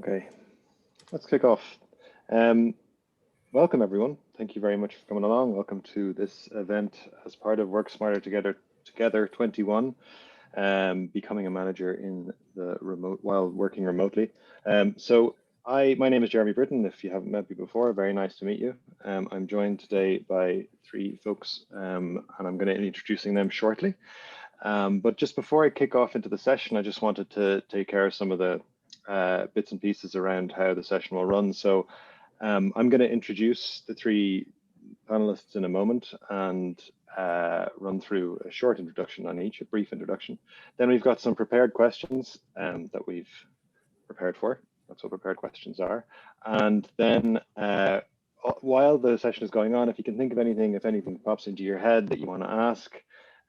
Okay, let's kick off. Welcome everyone. Thank you very much for coming along. Welcome to this event as part of Work Smarter Together 21, becoming a manager in the remote while working remotely. My name is Jeremy Britton. If you haven't met me before, very nice to meet you. I'm joined today by three folks, and I'm going to be introducing them shortly. But just before I kick off into the session, I just wanted to take care of some of the bits and pieces around how the session will run. So I'm going to introduce the three panelists in a moment and run through a short introduction on each, a brief introduction. Then we've got some prepared questions that we've prepared for. That's what prepared questions are. And then while the session is going on, if you can think of anything, if anything pops into your head that you want to ask,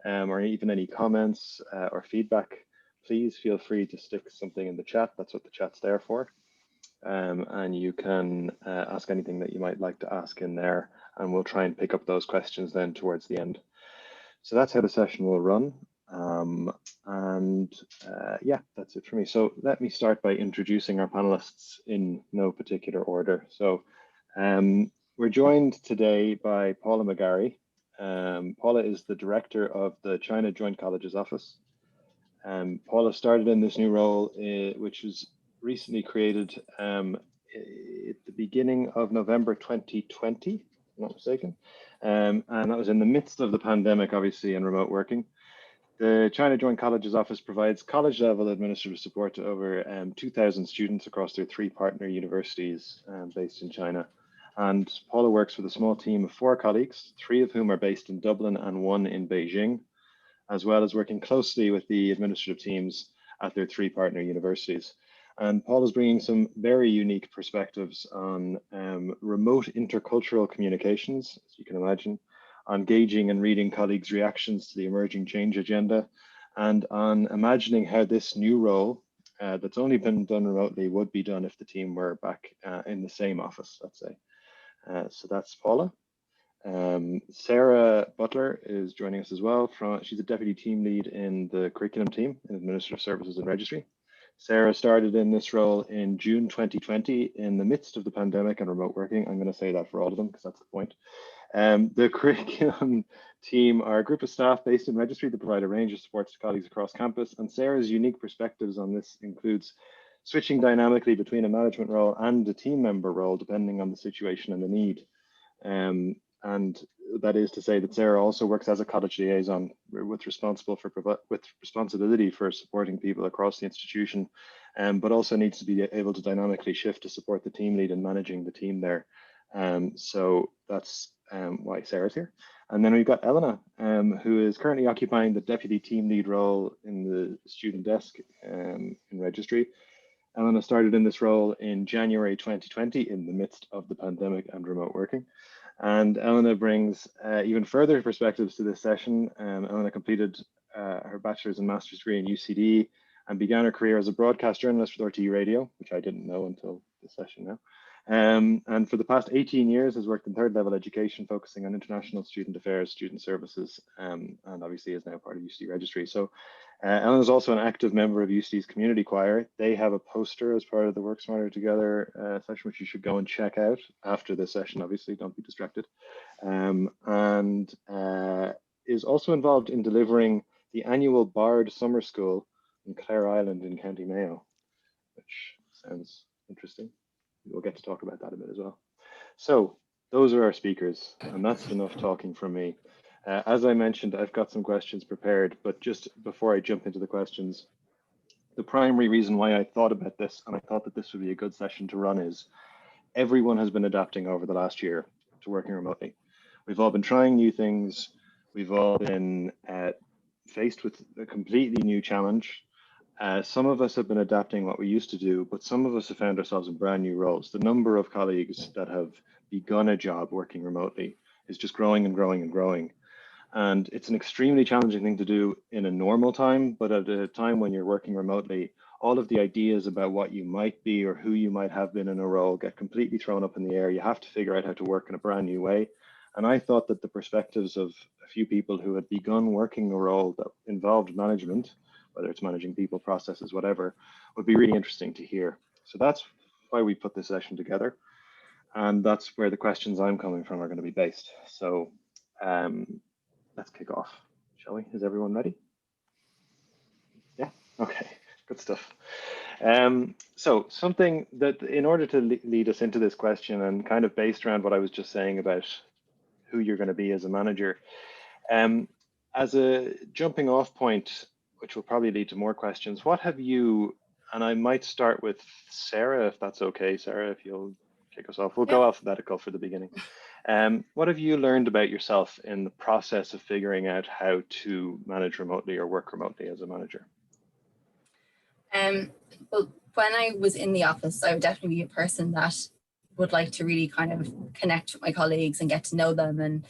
or even any comments or feedback, please feel free to stick something in the chat. That's what the chat's there for. And you can ask anything that you might like to ask in there, and we'll try and pick up those questions then towards the end. So that's how the session will run. Yeah, that's it for me. So let me start by introducing our panelists in no particular order. So we're joined today by Paula Mcgarry. Paula is the director of the China Joint Colleges Office. Paula started in this new role, which was recently created at the beginning of November 2020, if I'm not mistaken. And that was in the midst of the pandemic, obviously, and remote working. The China Joint Colleges Office provides college-level administrative support to over 2,000 students across their three partner universities based in China. And Paula works with a small team of 4 colleagues, 3 of whom are based in Dublin and 1 in Beijing, as well as working closely with the administrative teams at their 3 partner universities. And Paula is bringing some very unique perspectives on remote intercultural communications, as you can imagine, on gauging and reading colleagues' reactions to the emerging change agenda, and on imagining how this new role that's only been done remotely would be done if the team were back in the same office, let's say. So that's Paula. Sarah Butler is joining us as well. She's a deputy team lead in the curriculum team in Administrative Services and Registry. Sarah started in this role in June 2020 in the midst of the pandemic and remote working. I'm going to say that for all of them because that's the point. The curriculum team are a group of staff based in Registry that provide a range of supports to colleagues across campus, and Sarah's unique perspectives on this includes switching dynamically between a management role and a team member role depending on the situation and the need. And that is to say that Sarah also works as a college liaison with responsibility for supporting people across the institution, but also needs to be able to dynamically shift to support the team lead and managing the team there. So that's why Sarah's here. And then we've got Elena, who is currently occupying the deputy team lead role in the student desk in Registry. Elena started in this role in January 2020 in the midst of the pandemic and remote working. And Elena brings even further perspectives to this session. Elena completed her bachelor's and master's degree in UCD and began her career as a broadcast journalist with RTE Radio, which I didn't know until this session now. And for the past 18 years has worked in third level education, focusing on international student affairs, student services, and obviously is now part of UCD Registry. So Elena is also an active member of UCD's community choir. They have a poster as part of the Work Smarter Together session, which you should go and check out after this session, obviously, don't be distracted. And is also involved in delivering the annual Bard Summer School in Clare Island in County Mayo, which sounds interesting. We'll get to talk about that a bit as well. So those are our speakers, and that's enough talking from me. As I mentioned, I've got some questions prepared, but just before I jump into the questions, the primary reason why I thought about this and I thought that this would be a good session to run is everyone has been adapting over the last year to working remotely. We've all been trying new things. We've all been faced with a completely new challenge. Some of us have been adapting what we used to do, but some of us have found ourselves in brand new roles. The number of colleagues that have begun a job working remotely is just growing and growing and growing. And it's an extremely challenging thing to do in a normal time, but at a time when you're working remotely, all of the ideas about what you might be or who you might have been in a role get completely thrown up in the air. You have to figure out how to work in a brand new way. And I thought that the perspectives of a few people who had begun working a role that involved management, whether it's managing people, processes, whatever, would be really interesting to hear. So that's why we put this session together. And that's where the questions I'm coming from are going to be based. So let's kick off, shall we? Is everyone ready? Yeah, okay, good stuff. So something that, in order to lead us into this question, and kind of based around what I was just saying about who you're going to be as a manager, as a jumping off point, which will probably lead to more questions, what have you, and I might start with Sarah, if that's okay. Sarah, if you'll kick us off. We'll go alphabetical for the beginning. What have you learned about yourself in the process of figuring out how to manage remotely or work remotely as a manager? Well, when I was in the office, I would definitely be a person that would like to really kind of connect with my colleagues and get to know them. And,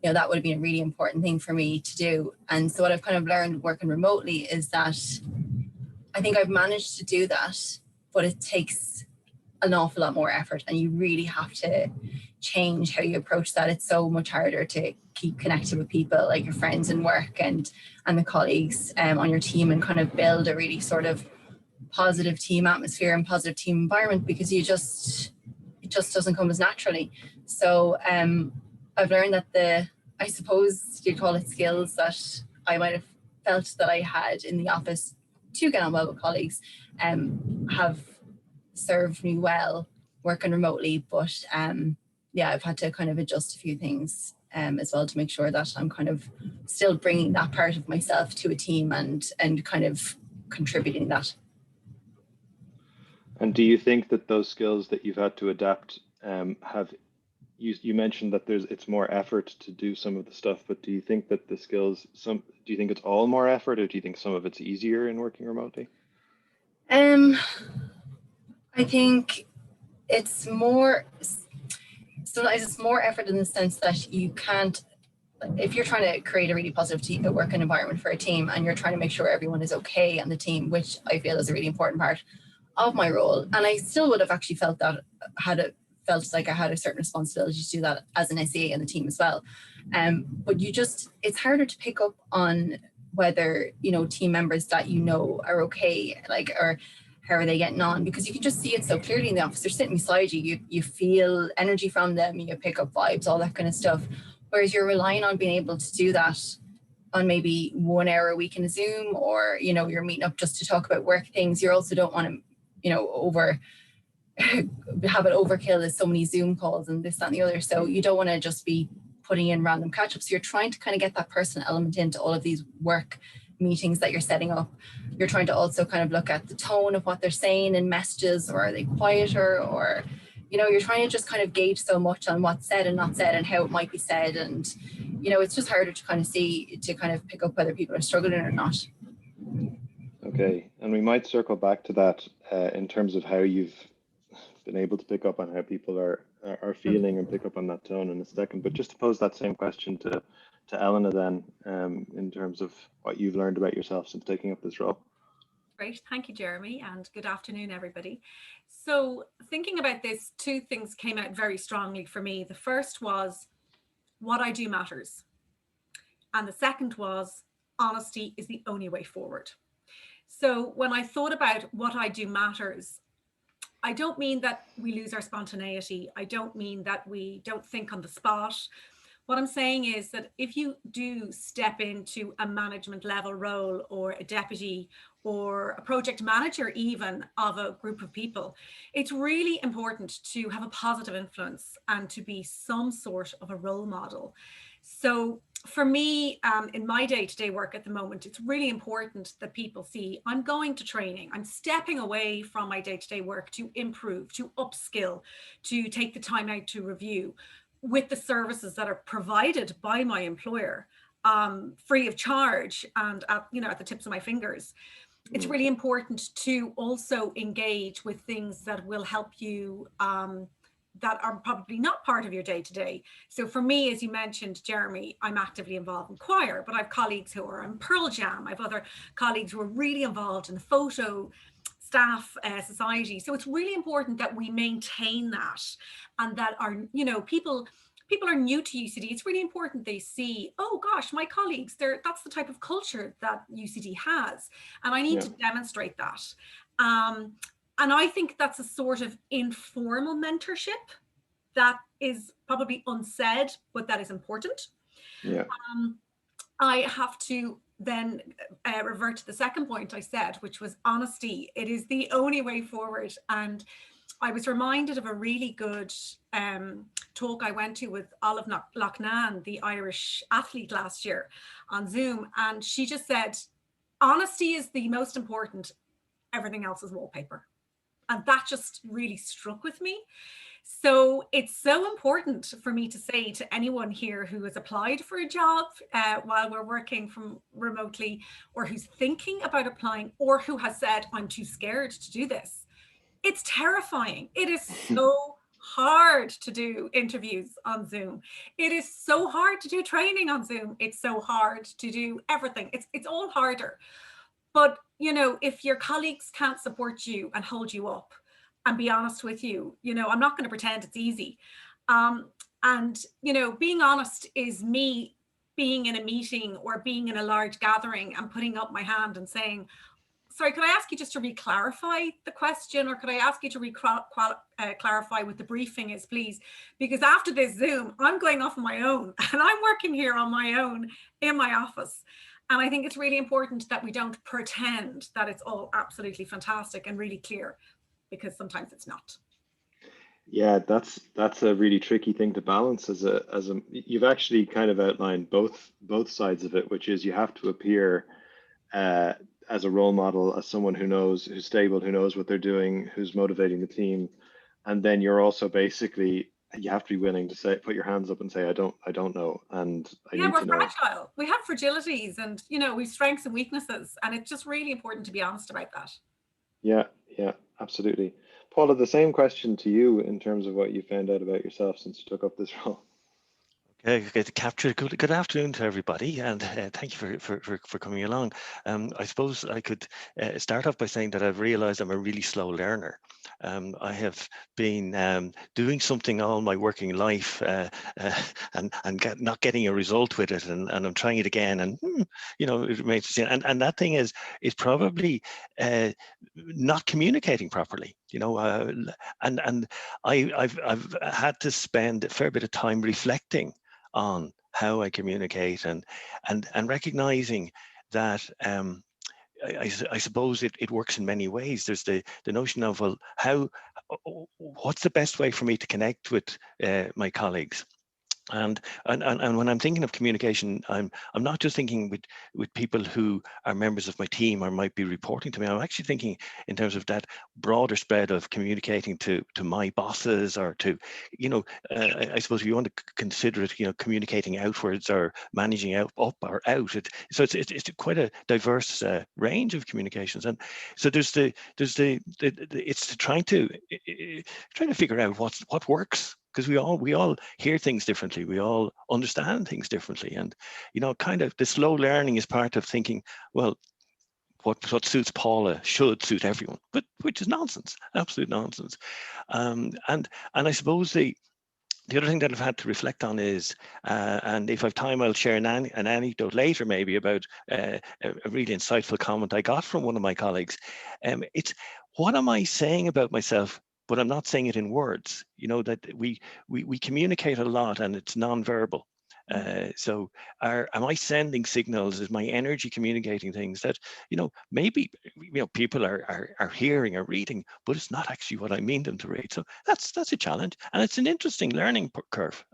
you know, that would have been a really important thing for me to do. And so what I've kind of learned working remotely is that I think I've managed to do that, but it takes an awful lot more effort, and you really have to change how you approach that. It's so much harder to keep connected with people like your friends in work and the colleagues on your team, and kind of build a really sort of positive team atmosphere and positive team environment, because it just doesn't come as naturally. So I've learned that I suppose you'd call it skills that I might have felt that I had in the office to get on well with colleagues have served me well working remotely. But yeah, I've had to kind of adjust a few things as well to make sure that I'm kind of still bringing that part of myself to a team and kind of contributing that. And do you think that those skills that you've had to adapt have, you mentioned that it's more effort to do some of the stuff, but do you think that the skills, do you think it's all more effort, or do you think some of it's easier in working remotely? I think it's more, sometimes it's more effort in the sense that you can't, if you're trying to create a really positive working environment for a team, and you're trying to make sure everyone is okay on the team, which I feel is a really important part of my role. And I still would have actually felt like I had a certain responsibility to do that as an SEA in the team as well. But it's harder to pick up on whether, you know, team members that you know are okay, like, or how are they getting on, because you can just see it so clearly in the office. They're sitting beside you, you feel energy from them, you pick up vibes, all that kind of stuff. Whereas you're relying on being able to do that on maybe 1 hour a week in a Zoom, or, you know, you're meeting up just to talk about work things. You also don't want to, you know, have it overkill as so many Zoom calls and this, that, and the other. So you don't want to just be putting in random catch-ups. You're trying to kind of get that personal element into all of these work meetings that you're setting up. You're trying to also kind of look at the tone of what they're saying in messages, or are they quieter, or, you know, you're trying to just kind of gauge so much on what's said and not said and how it might be said. And, you know, it's just harder to kind of pick up whether people are struggling or not. Okay, and we might circle back to that in terms of how you've been able to pick up on how people are feeling and pick up on that tone in a second. But just to pose that same question to Elena then, in terms of what you've learned about yourself since taking up this role. Great, thank you, Jeremy, and good afternoon, everybody. So thinking about this, two things came out very strongly for me. The first was, what I do matters. And the second was, honesty is the only way forward. So when I thought about what I do matters, I don't mean that we lose our spontaneity. I don't mean that we don't think on the spot. What I'm saying is that if you do step into a management level role, or a deputy, or a project manager even, of a group of people, it's really important to have a positive influence and to be some sort of a role model. So for me, in my day-to-day work at the moment, it's really important that people see I'm going to training, I'm stepping away from my day-to-day work to improve, to upskill, to take the time out to review with the services that are provided by my employer, free of charge and at the tips of my fingers. It's really important to also engage with things that will help you that are probably not part of your day-to-day. So for me, as you mentioned, Jeremy, I'm actively involved in choir, but I have colleagues who are in Pearl Jam. I have other colleagues who are really involved in the photo staff society. So it's really important that we maintain that, and that our, people are new to UCD. It's really important they see, oh gosh, my colleagues, that's the type of culture that UCD has, and I need to demonstrate that. I think that's a sort of informal mentorship that is probably unsaid, but that is important. Yeah. I have to then revert to the second point I said, which was honesty. It is the only way forward. And I was reminded of a really good talk I went to with Olive Loughnane, the Irish athlete, last year on Zoom. And she just said, honesty is the most important. Everything else is wallpaper. And that just really struck with me. So it's so important for me to say to anyone here who has applied for a job while we're working from remotely, or who's thinking about applying, or who has said, I'm too scared to do this. It's terrifying. It is so hard to do interviews on Zoom. It is so hard to do training on Zoom. It's so hard to do everything. It's all harder. But, you know, if your colleagues can't support you and hold you up and be honest with you, you know, I'm not going to pretend it's easy. And, you know, being honest is me being in a meeting or being in a large gathering and putting up my hand and saying, sorry, could I ask you just to re-clarify the question, or could I ask you to clarify what the briefing is, please? Because after this Zoom, I'm going off on my own and I'm working here on my own in my office. And I think it's really important that we don't pretend that it's all absolutely fantastic and really clear, because sometimes it's not. Yeah, that's a really tricky thing to balance. You've actually kind of outlined both sides of it, which is you have to appear as a role model, as someone who knows, who's stable, who knows what they're doing, who's motivating the team, and then you're also basically, you have to be willing to say, put your hands up and say, I don't know, and I need to know. Yeah, we're fragile. We have fragilities, and you know, we've strengths and weaknesses, and it's just really important to be honest about that. Yeah, absolutely. Paula, the same question to you in terms of what you found out about yourself since you took up this role. Okay, capture. Good afternoon to everybody, and thank you for coming along. I suppose I could start off by saying that I've realised I'm a really slow learner. I have been doing something all my working life and not getting a result with it, and I'm trying it again, and you know, it remains the same. And that thing is probably not communicating properly. You know, and I've had to spend a fair bit of time reflecting on how I communicate and recognizing that I suppose it works in many ways. There's the notion of, well, what's the best way for me to connect with my colleagues? And when I'm thinking of communication, I'm not just thinking with people who are members of my team or might be reporting to me. I'm actually thinking in terms of that broader spread of communicating to my bosses, or to, you know, I suppose if you want to consider it, you know, communicating outwards or managing up or out. So it's quite a diverse range of communications, and so it's trying to figure out what works. Because we all hear things differently, we all understand things differently, and you know, kind of the slow learning is part of thinking, well, what suits Paula should suit everyone, but which is nonsense, absolute nonsense. And I suppose the other thing that I've had to reflect on is, and if I've time, I'll share an anecdote later, maybe about a really insightful comment I got from one of my colleagues. It's, what am I saying about myself, but I'm not saying it in words? You know, that we communicate a lot, and it's non-verbal. So am I sending signals? Is my energy communicating things that, you know, maybe, you know, people are hearing or reading, but it's not actually what I mean them to read? So that's a challenge, and it's an interesting learning curve.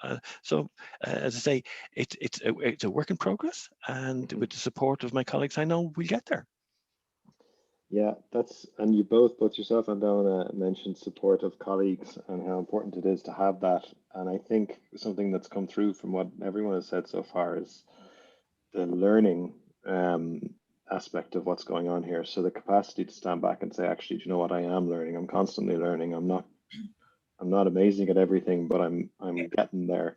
So as I say, it's a work in progress, and with the support of my colleagues, I know we'll get there. Yeah, and you both yourself and Elena mentioned support of colleagues and how important it is to have that. And I think something that's come through from what everyone has said so far is the learning aspect of what's going on here. So the capacity to stand back and say, actually, do you know what, I am learning. I'm constantly learning. I'm not amazing at everything, but I'm getting there.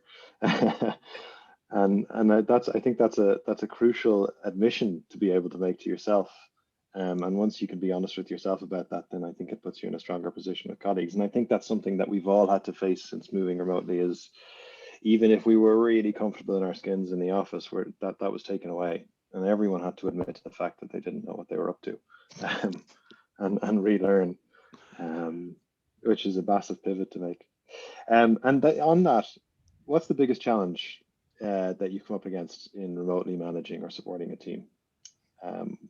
and I think that's a crucial admission to be able to make to yourself. And once you can be honest with yourself about that, then I think it puts you in a stronger position with colleagues. And I think that's something that we've all had to face since moving remotely, is even if we were really comfortable in our skins in the office, where that was taken away, and everyone had to admit to the fact that they didn't know what they were up to, and relearn. which is a massive pivot to make. And on that, what's the biggest challenge that you've come up against in remotely managing or supporting a team?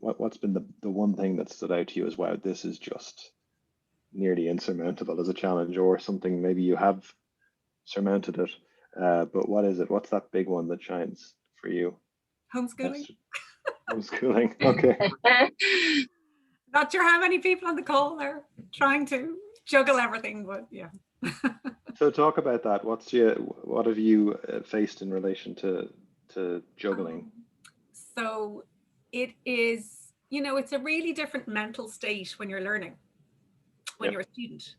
What's been the one thing that stood out to you as, wow, this is just nearly insurmountable as a challenge, or something maybe you have surmounted it, but what is it? What's that big one that shines for you? Homeschooling. Homeschooling, okay. Not sure how many people on the call are trying to juggle everything, but yeah. So talk about that. What have you faced in relation to juggling? So it is, it's a really different mental state when you're learning, when you're a student.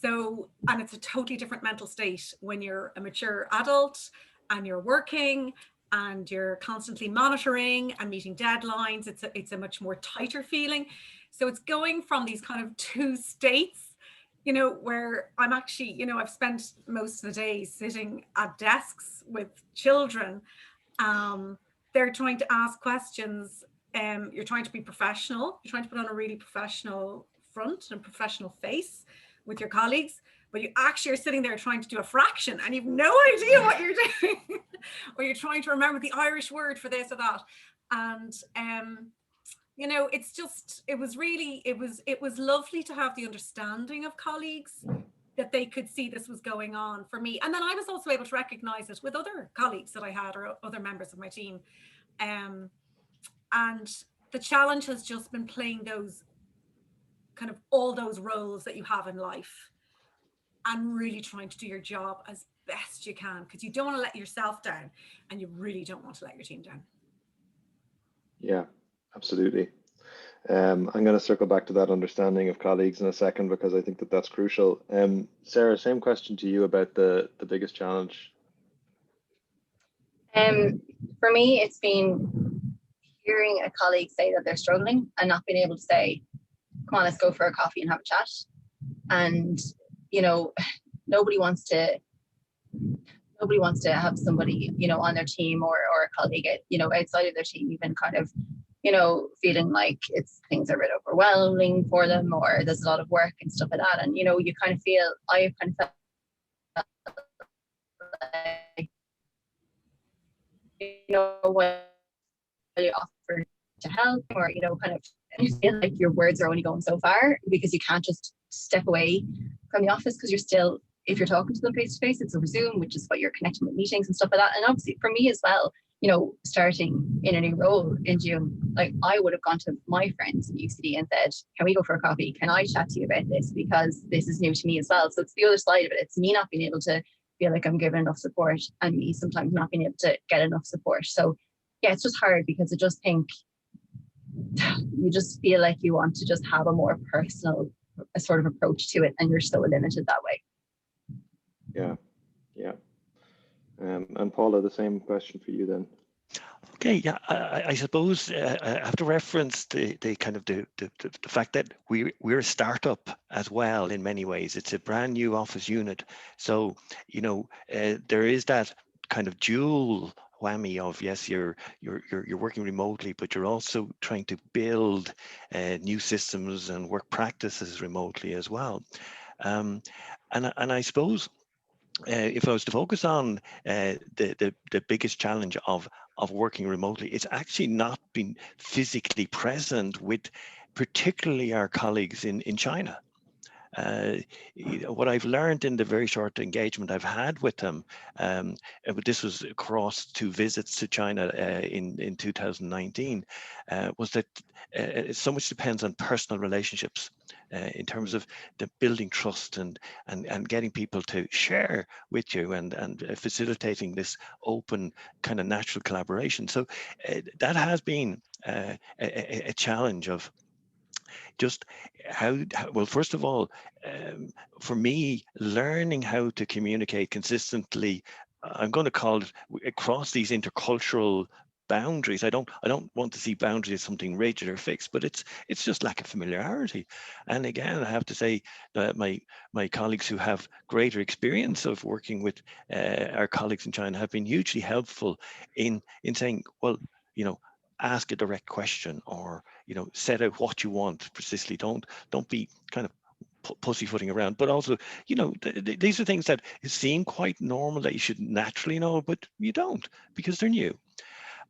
So, and it's a totally different mental state when you're a mature adult and you're working and you're constantly monitoring and meeting deadlines. It's a much more tighter feeling. So it's going from these kind of two states, where I'm actually, I've spent most of the day sitting at desks with children. They're trying to ask questions. You're trying to be professional. You're trying to put on a really professional front and professional face with your colleagues, but you actually are sitting there trying to do a fraction and you've no idea what you're doing. Or you're trying to remember the Irish word for this or that. And it's just, it was lovely to have the understanding of colleagues that they could see this was going on for me. And then I was also able to recognize it with other colleagues that I had or other members of my team. And the challenge has just been playing those kind of all those roles that you have in life and really trying to do your job as best you can, because you don't want to let yourself down and you really don't want to let your team down. Yeah, absolutely. I'm going to circle back to that understanding of colleagues in a second, because I think that that's crucial. Sarah, same question to you about the biggest challenge. For me, it's been hearing a colleague say that they're struggling and not being able to say, come on, let's go for a coffee and have a chat. And, nobody wants to have somebody, on their team or a colleague, outside of their team, even kind of, feeling like things are a bit overwhelming for them, or there's a lot of work and stuff like that. And, you kind of feel, I kind of felt like, when you offer to help, or, kind of, you feel like your words are only going so far, because you can't just step away from the office, because you're still, if you're talking to them face to face, it's over Zoom, which is what you're connecting with meetings and stuff like that. And obviously for me as well, starting in a new role in June, like I would have gone to my friends in UCD and said, can we go for a coffee? Can I chat to you about this? Because this is new to me as well. So it's the other side of it. It's me not being able to feel like I'm given enough support, and me sometimes not being able to get enough support. So yeah, it's just hard, because I just think you just feel like you want to just have a more personal sort of approach to it, and you're so limited that way. Yeah. And Paula, the same question for you then. Okay, yeah, I suppose I have to reference the kind of the fact that we're a startup as well in many ways. It's a brand new office unit, so there is that kind of dual whammy of, yes, you're working remotely, but you're also trying to build new systems and work practices remotely as well. And I suppose if I was to focus on the biggest challenge of working remotely, it's actually not been physically present with particularly our colleagues in China. What I've learned in the very short engagement I've had with them, but this was across 2 visits to China in 2019, was that so much depends on personal relationships in terms of the building trust and getting people to share with you and facilitating this open kind of natural collaboration. So that has been a challenge of just well, first of all, for me, learning how to communicate consistently, I'm going to call it across these intercultural boundaries. I don't want to see boundaries as something rigid or fixed, but it's just lack of familiarity. And again, I have to say that my colleagues who have greater experience of working with our colleagues in China have been hugely helpful in saying, well, ask a direct question, or set out what you want precisely. Don't be kind of pussyfooting around, but also, you know, these are things that seem quite normal that you should naturally know, but you don't because they're new.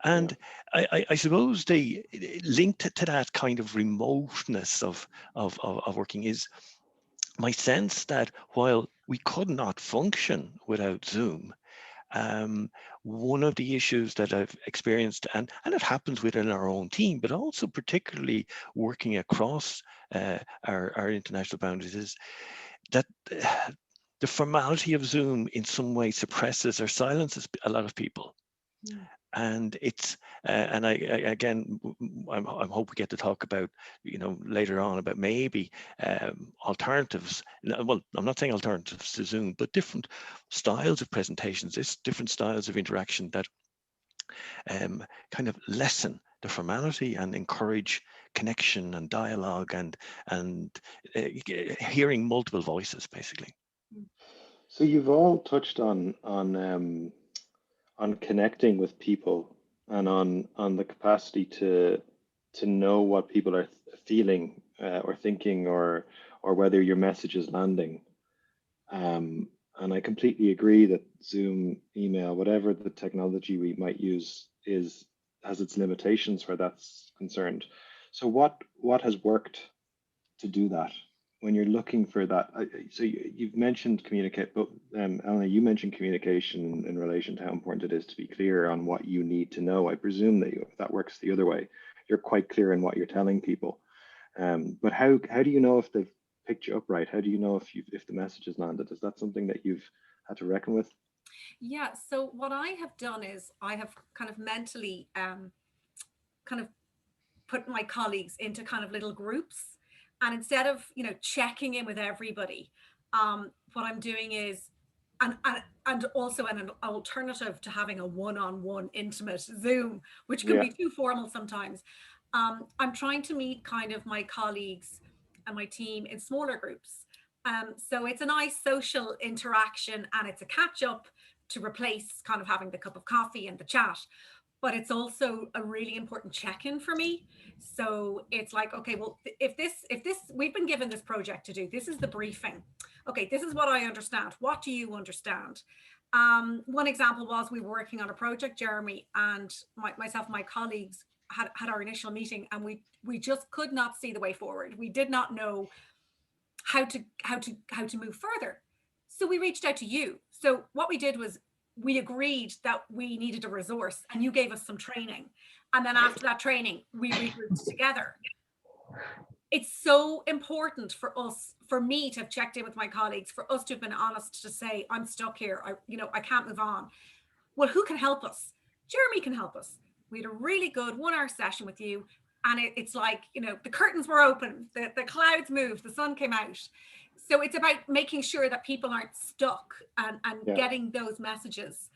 And I suppose the linked to that kind of remoteness of working is my sense that while we could not function without Zoom, one of the issues that I've experienced, and it happens within our own team, but also particularly working across our international boundaries, is that the formality of Zoom in some way suppresses or silences a lot of people. And it's and I again, I'm hope we get to talk about, you know, later on about maybe alternatives. Well, I'm not saying alternatives to Zoom, but different styles of presentations, different styles of interaction that kind of lessen the formality and encourage connection and dialogue and hearing multiple voices, basically. So you've all touched on connecting with people and on the capacity to know what people are feeling or thinking, or whether your message is landing. And I completely agree that Zoom, email, whatever the technology we might use has its limitations where that's concerned. So what has worked to do that? When you're looking for that, so you've mentioned communicate, but Elena, you mentioned communication in relation to how important it is to be clear on what you need to know. I presume that if that works the other way, you're quite clear in what you're telling people. But how do you know if they've picked you up right? How do you know if the message has landed? Is that something that you've had to reckon with? Yeah, so what I have done is I have kind of mentally kind of put my colleagues into kind of little groups. And instead of, you know, checking in with everybody, what I'm doing is, and also an alternative to having a one-on-one intimate Zoom, which can be too formal sometimes. I'm trying to meet kind of my colleagues and my team in smaller groups. So it's a nice social interaction and it's a catch up to replace kind of having the cup of coffee and the chat. But it's also a really important check-in for me. So it's like, okay, well, if this, we've been given this project to do, this is the briefing. Okay, this is what I understand. What do you understand? One example was we were working on a project, Jeremy, and myself and my colleagues had our initial meeting, and we just could not see the way forward. We did not know how to move further. So we reached out to you. So what we did was we agreed that we needed a resource, and you gave us some training. And then after that training, we regrouped together. It's so important for us, for me to have checked in with my colleagues, for us to have been honest to say, I'm stuck here. I can't move on. Well, who can help us? Jeremy can help us. We had a really good 1 hour session with you. And it's like, you know, the curtains were open, the clouds moved, the sun came out. So it's about making sure that people aren't stuck and getting those messages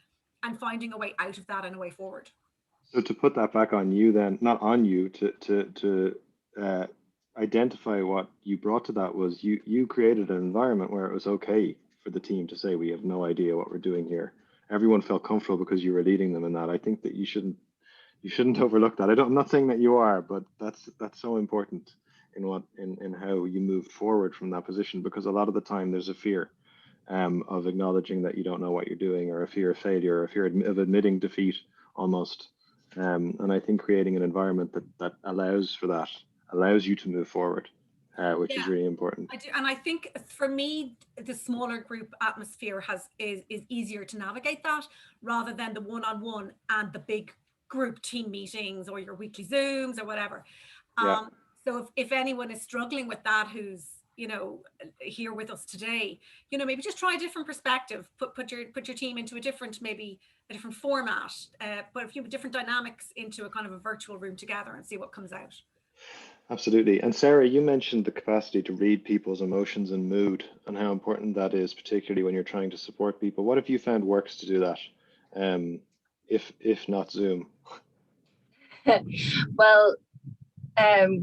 and finding a way out of that and a way forward. So to put that back on you then, not on you, to identify what you brought to that was you created an environment where it was okay for the team to say, we have no idea what we're doing here. Everyone felt comfortable because you were leading them in that. I think that you shouldn't overlook that. I'm not saying that you are, but that's so important in how you move forward from that position, because a lot of the time there's a fear of acknowledging that you don't know what you're doing, or a fear of failure, or a fear of admitting defeat almost. And I think creating an environment that allows for that, allows you to move forward, which is really important. I do, and I think for me, the smaller group atmosphere is easier to navigate that, rather than the one-on-one and the big group team meetings or your weekly Zooms or whatever. So if anyone is struggling with that, who's, you know, here with us today, you know, maybe just try a different perspective, put your team into a different format, but a few different dynamics into a kind of a virtual room together and see what comes out. Absolutely. And Sarah, you mentioned the capacity to read people's emotions and mood, and how important that is, particularly when you're trying to support people. What have you found works to do that, if not Zoom? Well,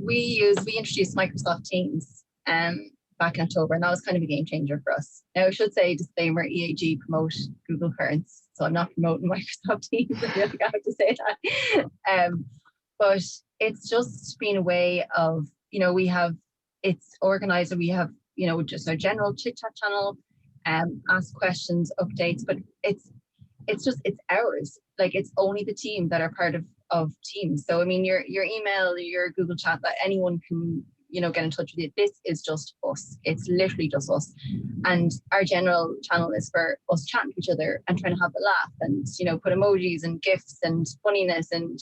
we introduced Microsoft Teams back in October, and that was kind of a game changer for us. Now, I should say, disclaimer, EAG promote Google Currents, so I'm not promoting Microsoft Teams. I feel like I have to say that. But it's just been a way of, you know, it's organized, and we have, you know, just our general chit chat channel, ask questions, updates, but it's ours. Like, it's only the team that are part of Teams. So I mean, your email, your Google chat, that anyone can, you know, get in touch with you. This is just us. It's literally just us. And our general channel is for us chatting to each other and trying to have a laugh and, you know, put emojis and gifs and funniness and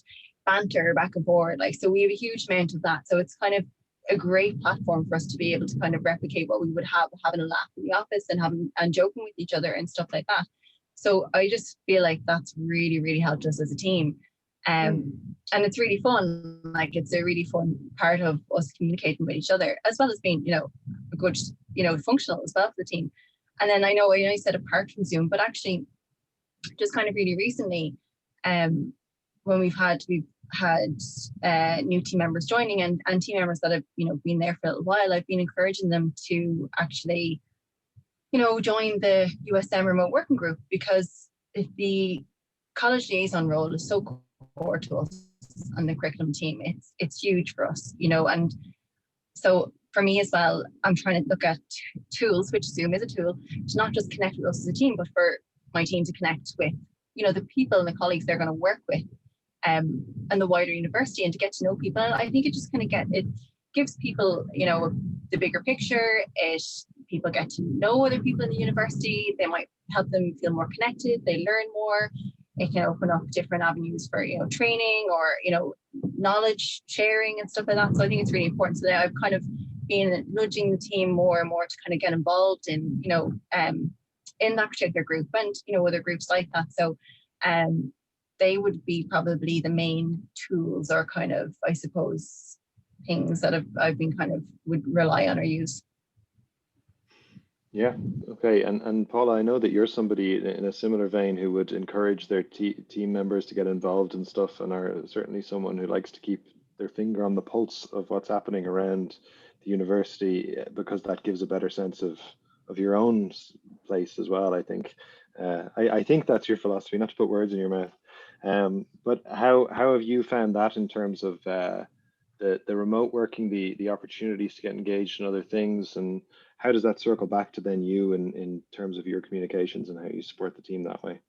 banter back and forth. Like, so we have a huge amount of that. So it's kind of a great platform for us to be able to kind of replicate what we would have, having a laugh in the office and having and joking with each other and stuff like that. So I just feel like that's really, really helped us as a team. And it's really fun. Like, it's a really fun part of us communicating with each other, as well as being, you know, a good, you know, functional as well for the team. And then I know you said apart from Zoom, but actually just kind of really recently, when we've had new team members joining and team members that have, you know, been there for a little while, I've been encouraging them to actually, you know, join the USM remote working group, because if the college liaison role is so core to us and the curriculum team, it's huge for us, you know. And so for me as well, I'm trying to look at tools, which Zoom is a tool, to not just connect with us as a team, but for my team to connect with, you know, the people and the colleagues they're going to work with, and the wider university, and to get to know people. And I think it just kind of it gives people, you know, the bigger picture. People get to know other people in the university. They might help them feel more connected. They learn more. It can open up different avenues for, you know, training or, you know, knowledge sharing and stuff like that. So I think it's really important. So that I've kind of been nudging the team more and more to kind of get involved in, you know, in that particular group and, you know, other groups like that. So they would be probably the main tools or kind of, I suppose, things that I've been kind of would rely on or use. Yeah, okay. And Paula, I know that you're somebody in a similar vein who would encourage their team members to get involved in stuff, and are certainly someone who likes to keep their finger on the pulse of what's happening around the university, because that gives a better sense of your own place as well, I think. I think that's your philosophy, not to put words in your mouth. But how have you found that in terms of the remote working, the opportunities to get engaged in other things, and how does that circle back to then you in terms of your communications and how you support the team that way?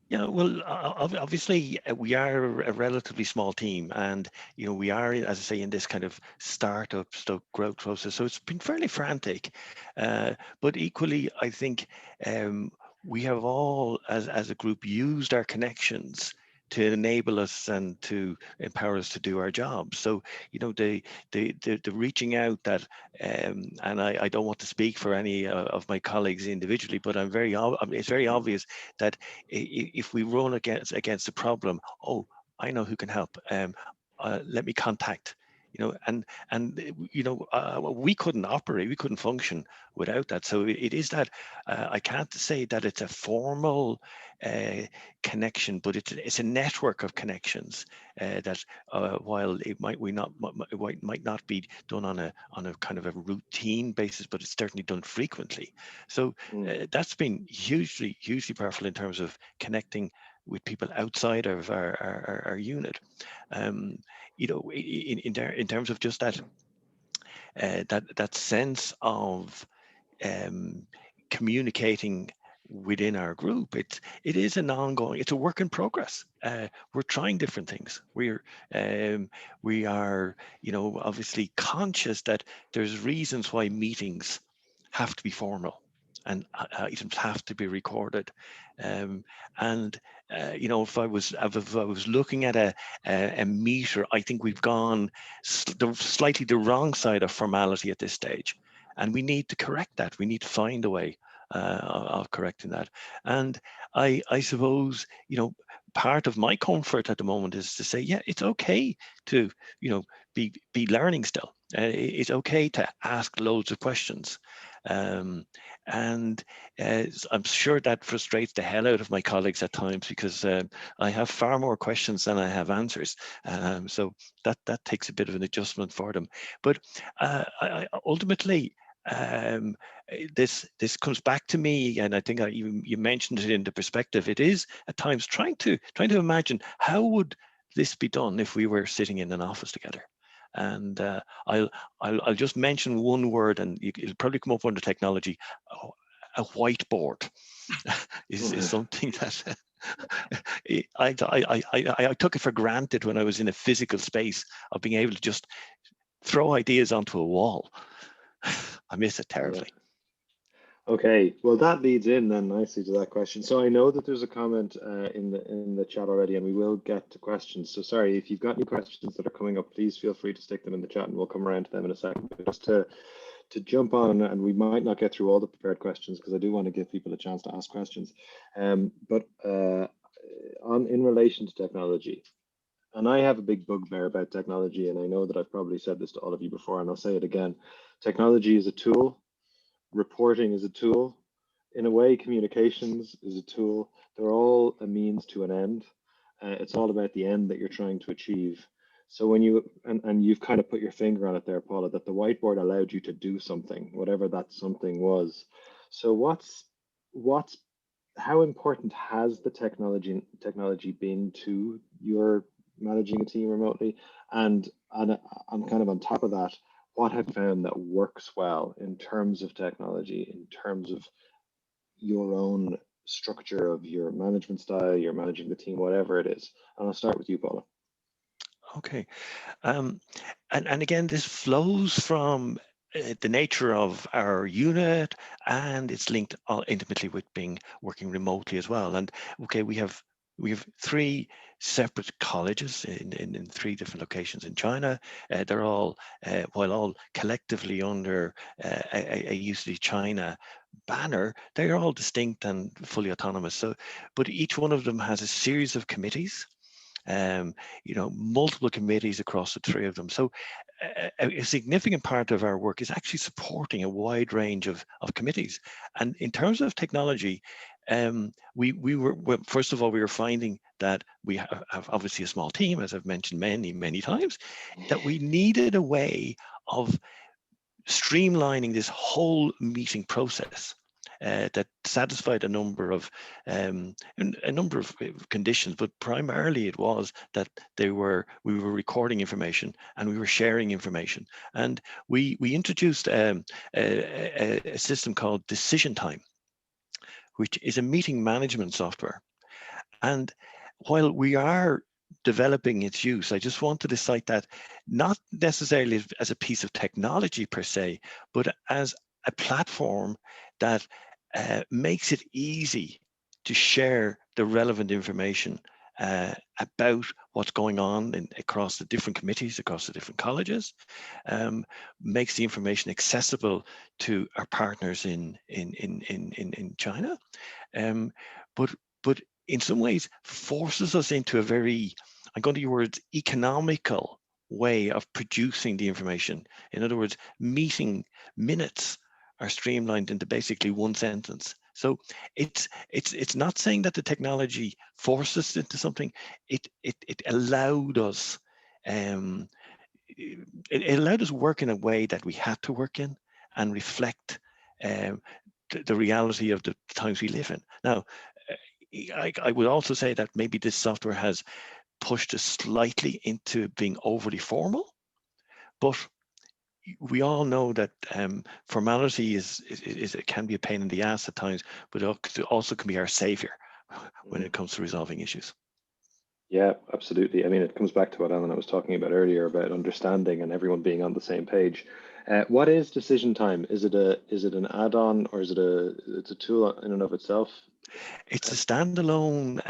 Yeah, well, obviously we are a relatively small team, and you know, we are, as I say, in this kind of startup growth process. So it's been fairly frantic, but equally, I think we have all, as a group, used our connections to enable us and to empower us to do our jobs. So, you know, the reaching out that, and I don't want to speak for any of my colleagues individually, but it's very obvious that if we run against a problem, oh, I know who can help. Let me contact. You know, and you know, we couldn't operate, we couldn't function without that. So it is that I can't say that it's a formal connection, but it's a network of connections that while it might not be done on a kind of a routine basis, but it's certainly done frequently. So that's been hugely powerful in terms of connecting with people outside of our unit. You know, in terms of just that that sense of communicating within our group, it is an ongoing, it's a work in progress. We're trying different things. We are, you know, obviously conscious that there's reasons why meetings have to be formal and items have to be recorded. You know, if I was looking at a meter, I think we've gone slightly the wrong side of formality at this stage, and we need to correct that. We need to find a way of correcting that. And I suppose, you know, part of my comfort at the moment is to say, yeah, it's okay to, you know, be learning still. It's okay to ask loads of questions. And I'm sure that frustrates the hell out of my colleagues at times, because I have far more questions than I have answers. So that takes a bit of an adjustment for them. But I ultimately, this comes back to me, and I think you mentioned it in the perspective. It is at times trying to imagine how would this be done if we were sitting in an office together. And I'll just mention one word, and it'll probably come up under technology. Oh, a whiteboard is something that I took it for granted when I was in a physical space of being able to just throw ideas onto a wall. I miss it terribly. Okay, well that leads in then nicely to that question. So I know that there's a comment in the chat already, and we will get to questions. So sorry, if you've got any questions that are coming up, please feel free to stick them in the chat, and we'll come around to them in a second. But just to jump on, and we might not get through all the prepared questions because I do want to give people a chance to ask questions. But in relation to technology, and I have a big bugbear about technology, and I know that I've probably said this to all of you before, and I'll say it again. Technology is a tool. Reporting is a tool. In a way, communications is a tool. They're all a means to an end. It's all about the end that you're trying to achieve. So when you, and you've kind of put your finger on it there, Paula, that the whiteboard allowed you to do something, whatever that something was. So how important has the technology been to your managing a team remotely? And I'm kind of on top of that, what have you found that works well in terms of technology, in terms of your own structure of your management style, you're managing the team, whatever it is? And I'll start with you, Paula. Okay. And again, this flows from the nature of our unit, and it's linked intimately with working remotely as well. And okay, we have 3 separate colleges in 3 different locations in China. They're all, while all collectively under a UC China banner, they are all distinct and fully autonomous. So, but each one of them has a series of committees. Multiple committees across the 3 of them. So a significant part of our work is actually supporting a wide range of committees. And in terms of technology, we were, first of all, we were finding that we have obviously a small team, as I've mentioned many times, that we needed a way of streamlining this whole meeting process. That satisfied a number of conditions, but primarily it was that we were recording information and we were sharing information, and we introduced a system called Decision Time, which is a meeting management software. And while we are developing its use, I just wanted to cite that not necessarily as a piece of technology per se, but as a platform that makes it easy to share the relevant information about what's going on across the different committees, across the different colleges, makes the information accessible to our partners in China, but in some ways forces us into a very, I'm going to use words, economical way of producing the information. In other words, meeting minutes are streamlined into basically one sentence. So it's not saying that the technology forced us into something. It allowed us it allowed us work in a way that we had to work in and reflect the reality of the times we live in. Now, I would also say that maybe this software has pushed us slightly into being overly formal, but we all know that formality is it can be a pain in the ass at times, but it also can be our savior when it comes to resolving issues. Yeah, absolutely. I mean, it comes back to what Elena was talking about earlier about understanding and everyone being on the same page. What is Decision Time? Is it an add-on, or is it's a tool in and of itself? It's a standalone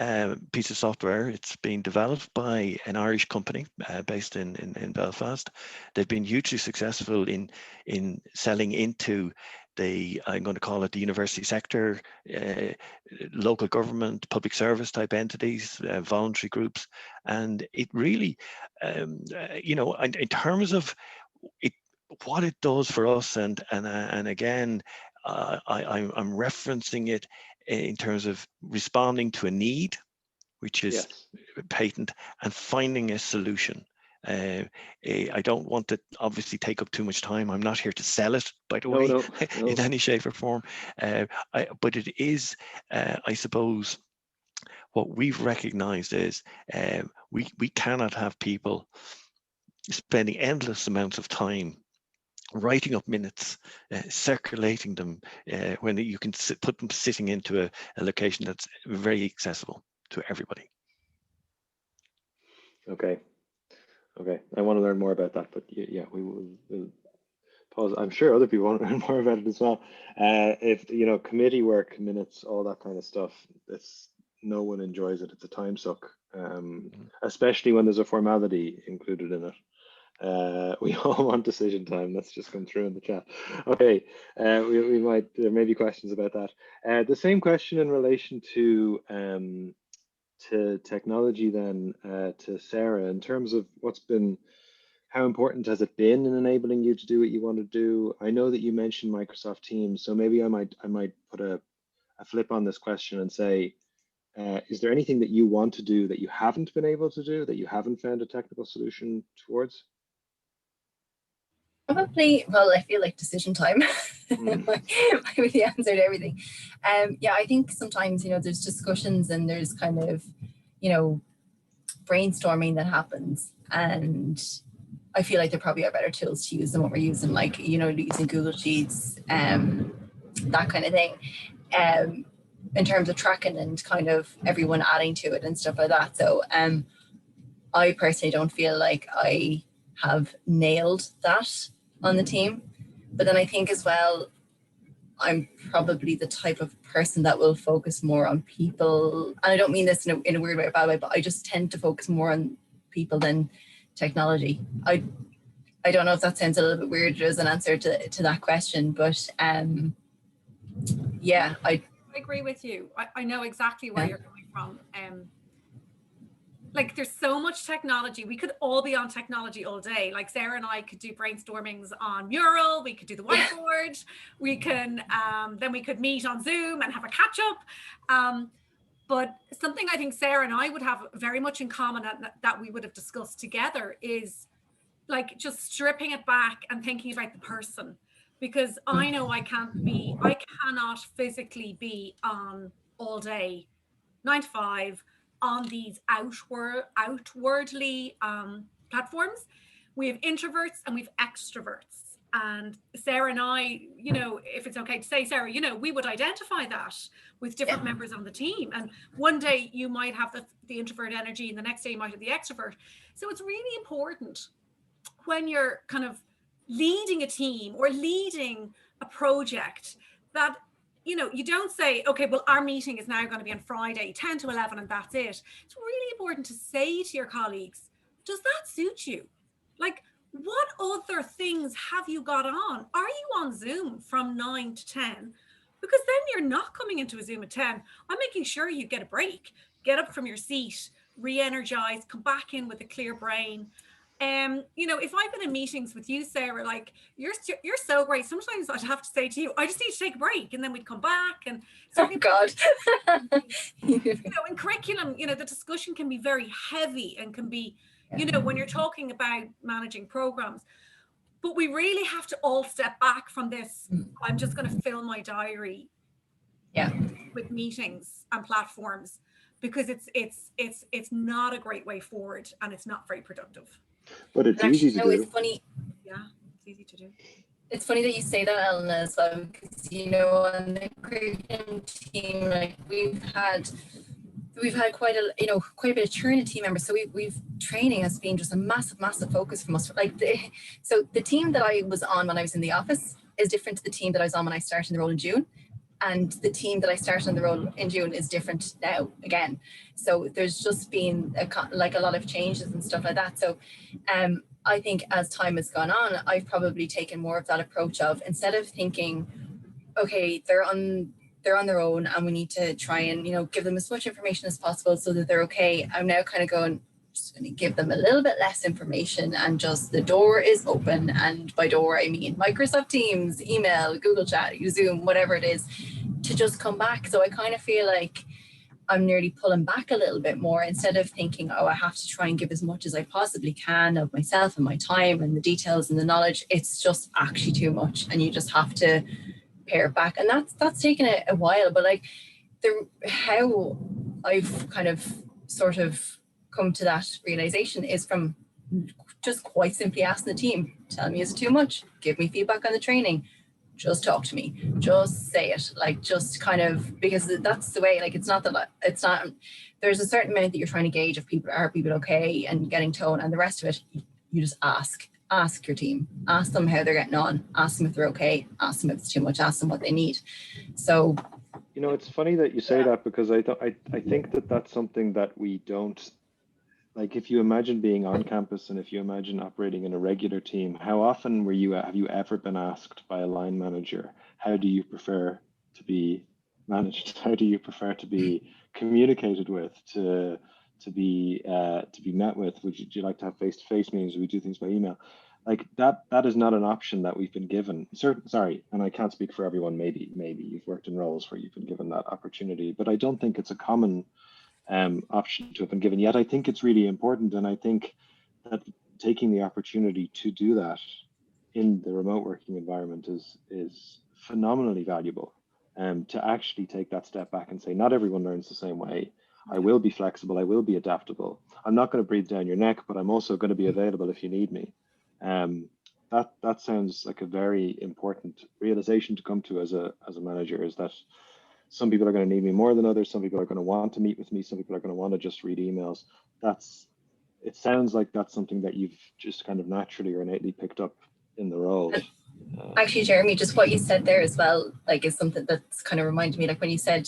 piece of software. It's been developed by an Irish company based in Belfast. They've been hugely successful in selling into I'm going to call it the university sector, local government, public service type entities, voluntary groups, and it really, in terms of it, what it does for us, and again, I'm referencing it in terms of responding to a need, which is patent, and finding a solution. I don't want to obviously take up too much time. I'm not here to sell it, by the way, No. in any shape or form. But it is, I suppose, what we've recognized is we cannot have people spending endless amounts of time writing up minutes, circulating them when you can put them sitting into a location that's very accessible to everybody. Okay. I want to learn more about that, but yeah, we'll pause. I'm sure other people want to learn more about it as well. If committee work, minutes, all that kind of stuff, no one enjoys it. It's a time suck, especially when there's a formality included in it. We all want decision time. That's just come through in the chat. Okay, we might, there may be questions about that. The same question in relation to technology then, to Sarah, in terms of how important has it been in enabling you to do what you want to do? I know that you mentioned Microsoft Teams, so maybe I might put a flip on this question and say, is there anything that you want to do that you haven't been able to do, that you haven't found a technical solution towards? Probably, well, I feel like decision time might be the answer to everything. Yeah, I think sometimes, there's discussions and there's kind of, brainstorming that happens. And I feel like there probably are better tools to use than what we're using, like, using Google Sheets, that kind of thing, in terms of tracking and kind of everyone adding to it and stuff like that. So I personally don't feel like I have nailed that on the team. But then I think as well, I'm probably the type of person that will focus more on people. And I don't mean this in a weird way or bad way, but I just tend to focus more on people than technology. I don't know if that sounds a little bit weird as an answer to that question, but yeah, I agree with you. I know exactly where you're coming from. Like, there's so much technology. We could all be on technology all day. Like, Sarah and I could do brainstormings on Mural. We could do the whiteboard. We can, then we could meet on Zoom and have a catch up. But something I think Sarah and I would have very much in common that we would have discussed together is like just stripping it back and thinking about the person. Because I know I cannot physically be on all day, 9 to 5, on these outwardly platforms. We have introverts and we have extroverts. And Sarah and I, if it's okay to say, Sarah, we would identify that with different members on the team. And one day you might have the introvert energy and the next day you might have the extrovert. So it's really important when you're kind of leading a team or leading a project that you don't say, okay, well, our meeting is now going to be on Friday, 10 to 11, and that's it. It's really important to say to your colleagues, does that suit you? Like, what other things have you got on? Are you on Zoom from 9 to 10? Because then you're not coming into a Zoom at 10. I'm making sure you get a break, get up from your seat, re-energize, come back in with a clear brain. If I've been in meetings with you, Sarah, like you're so great. Sometimes I'd have to say to you, I just need to take a break, and then we'd come back. And oh God, in curriculum, the discussion can be very heavy and can be, when you're talking about managing programs. But we really have to all step back from this. I'm just going to fill my diary, with meetings and platforms, because it's not a great way forward, and it's not very productive. But it's easy to do. It's funny. Yeah, it's easy to do. It's funny that you say that, Elena, as well, because on the curriculum team, like we've had quite a bit of churn in team members. So we've training has been just a massive focus from us. Like so the team that I was on when I was in the office is different to the team that I was on when I started the role in June. And the team that I started on the role in June is different now again. So there's just been a lot of changes and stuff like that. So I think as time has gone on, I've probably taken more of that approach of, instead of thinking, okay, they're on their own and we need to try and, give them as much information as possible so that they're okay. I'm now kind of going, just going to give them a little bit less information, and just the door is open. And by door, I mean Microsoft Teams, email, Google Chat, Zoom, whatever it is, to just come back. So I kind of feel like I'm nearly pulling back a little bit more, instead of thinking, oh, I have to try and give as much as I possibly can of myself and my time and the details and the knowledge. It's just actually too much, and you just have to pare back. And that's taken a while, but like how I've kind of sort of come to that realization is from just quite simply asking the team, tell me, is it too much? Give me feedback on the training. Just talk to me. Just say it. Like, just kind of, because that's the way, like, it's not, there's a certain amount that you're trying to gauge if people are people okay and getting tone, and the rest of it, you just ask your team, ask them how they're getting on, ask them if they're okay, ask them if it's too much, ask them what they need. So, you know, it's funny that you say that, because I think that that's something that we don't, like, if you imagine being on campus and if you imagine operating in a regular team, how often have you ever been asked by a line manager, how do you prefer to be managed? How do you prefer to be communicated with, to be met with? Would you like to have face-to-face meetings? Would we do things by email? Like, that is not an option that we've been given. Sorry, and I can't speak for everyone. Maybe you've worked in roles where you've been given that opportunity, but I don't think it's a common option to have been given yet. I think it's really important, and I think that taking the opportunity to do that in the remote working environment is phenomenally valuable. To actually take that step back and say, not everyone learns the same way. I will be flexible. I will be adaptable. I'm not going to breathe down your neck, but I'm also going to be available if you need me. That sounds like a very important realization to come to as a manager, is that some people are going to need me more than others. Some people are going to want to meet with me. Some people are going to want to just read emails. It sounds like that's something that you've just kind of naturally or innately picked up in the role. Actually, Jeremy, just what you said there as well, like, is something that's kind of reminded me, like when you said,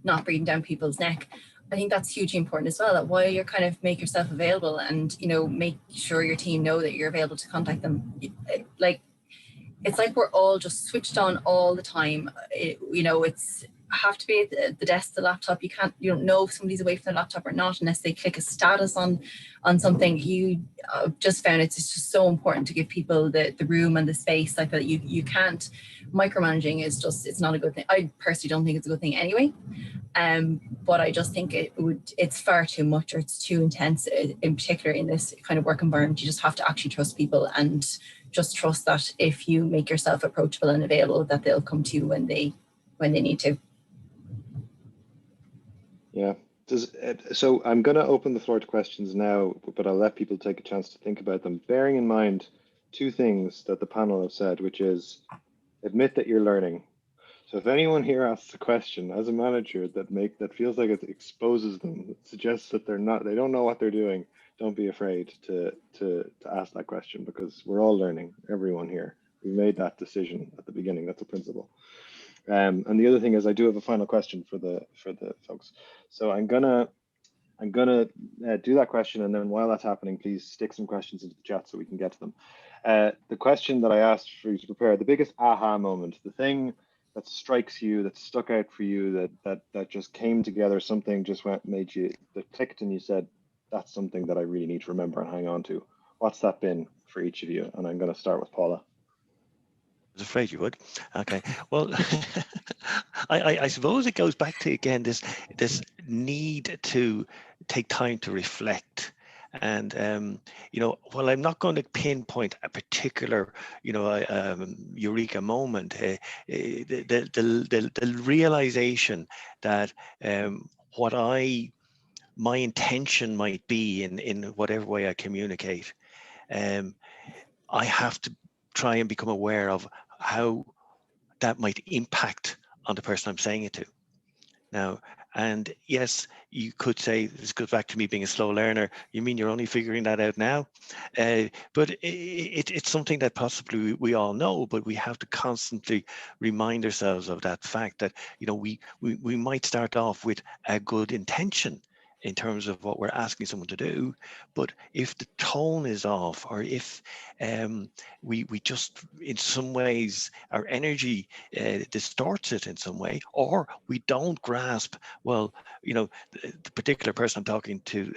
not breathing down people's neck. I think that's hugely important as well, that while you're kind of make yourself available and, make sure your team know that you're available to contact them. Like, it's like we're all just switched on all the time. It's have to be at the desk, the laptop. You don't know if somebody's away from the laptop or not unless they click a status on something. You just found it's just so important to give people the room and the space like that. You can't, micromanaging is just, it's not a good thing. I personally don't think it's a good thing anyway. But I just think it's far too much, or it's too intense, in particular in this kind of work environment. You just have to actually trust people, and just trust that if you make yourself approachable and available, that they'll come to you when they need to. Yeah. So I'm going to open the floor to questions now, but I'll let people take a chance to think about them, bearing in mind two things that the panel have said, which is admit that you're learning. So if anyone here asks a question as a manager that feels like it exposes them, it suggests that they don't know what they're doing, don't be afraid to ask that question, because we're all learning, everyone here. We made that decision at the beginning. That's a principle. And the other thing is, I do have a final question for the folks. So I'm gonna do that question, and then while that's happening, please stick some questions into the chat so we can get to them. The question that I asked for you to prepare, the biggest aha moment, the thing that strikes you, that stuck out for you, that just came together, something just made you, that clicked, and you said, that's something that I really need to remember and hang on to. What's that been for each of you? And I'm going to start with Paula. I was afraid you would. Okay. Well, I suppose it goes back to, again, this need to take time to reflect. And while I'm not going to pinpoint a particular eureka moment, the realization that what my intention might be in whatever way I communicate, I have to try and become aware of how that might impact on the person I'm saying it to. Now, and yes, you could say, this goes back to me being a slow learner. You mean you're only figuring that out now? But it's something that possibly we all know, but we have to constantly remind ourselves of that fact that, we might start off with a good intention in terms of what we're asking someone to do, but if the tone is off, or if we just, in some ways, our energy distorts it in some way, or we don't grasp, well, the particular person I'm talking to,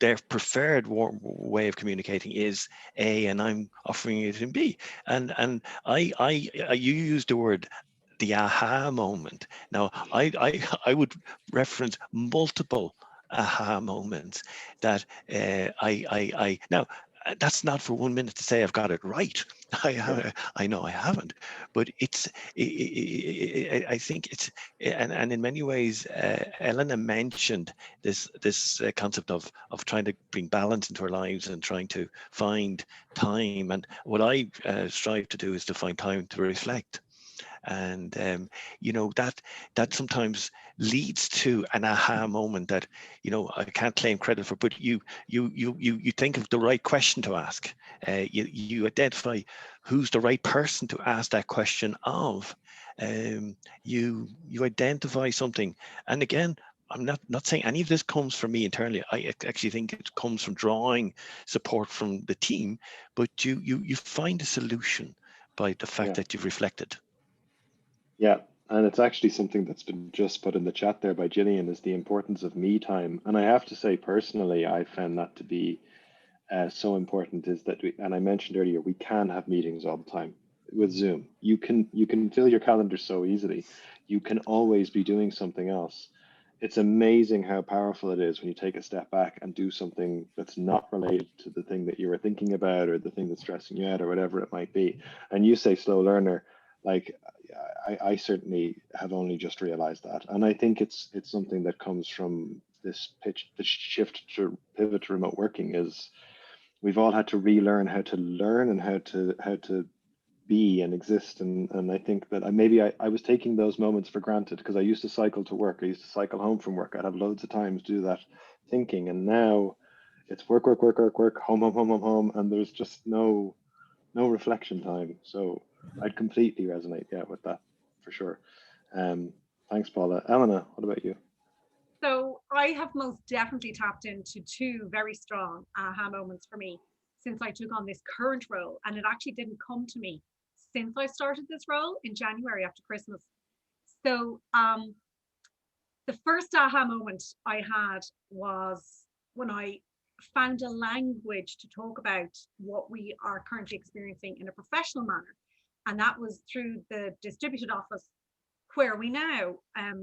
their preferred way of communicating is A, and I'm offering it in B, and you used the word the aha moment. Now, I would reference multiple aha moments that now, that's not for 1 minute to say I've got it right. I know I haven't, but I think it's, and in many ways, Elena mentioned this concept of trying to bring balance into our lives and trying to find time. And what I strive to do is to find time to reflect. And you know, that sometimes leads to an aha moment that, you know, I can't claim credit for, but you think of the right question to ask. You identify who's the right person to ask that question of. You identify something, and again, I'm not saying any of this comes from me internally. I actually think it comes from drawing support from the team, but you find a solution by the fact that you've reflected. Yeah, and it's actually something that's been just put in the chat there by Gillian, is the importance of me time. And I have to say, personally, I found that to be so important, is that and I mentioned earlier, we can have meetings all the time with Zoom. You can fill your calendar so easily. You can always be doing something else. It's amazing how powerful it is when you take a step back and do something that's not related to the thing that you were thinking about, or the thing that's stressing you out, or whatever it might be. And you say slow learner, like I certainly have only just realized that. And I think it's something that comes from this shift to pivot to remote working. Is we've all had to relearn how to learn and how to be and exist. And I think that maybe I was taking those moments for granted, because I used to cycle to work. I used to cycle home from work. I'd have loads of times to do that thinking. And now it's work, home. And there's just no reflection time. So I'd completely resonate, with that for sure. Thanks, Paula. Elena, what about you? So I have most definitely tapped into two very strong aha moments for me since I took on this current role. And it actually didn't come to me since I started this role in January after Christmas. So the first aha moment I had was when I found a language to talk about what we are currently experiencing in a professional manner. And that was through the distributed office where we now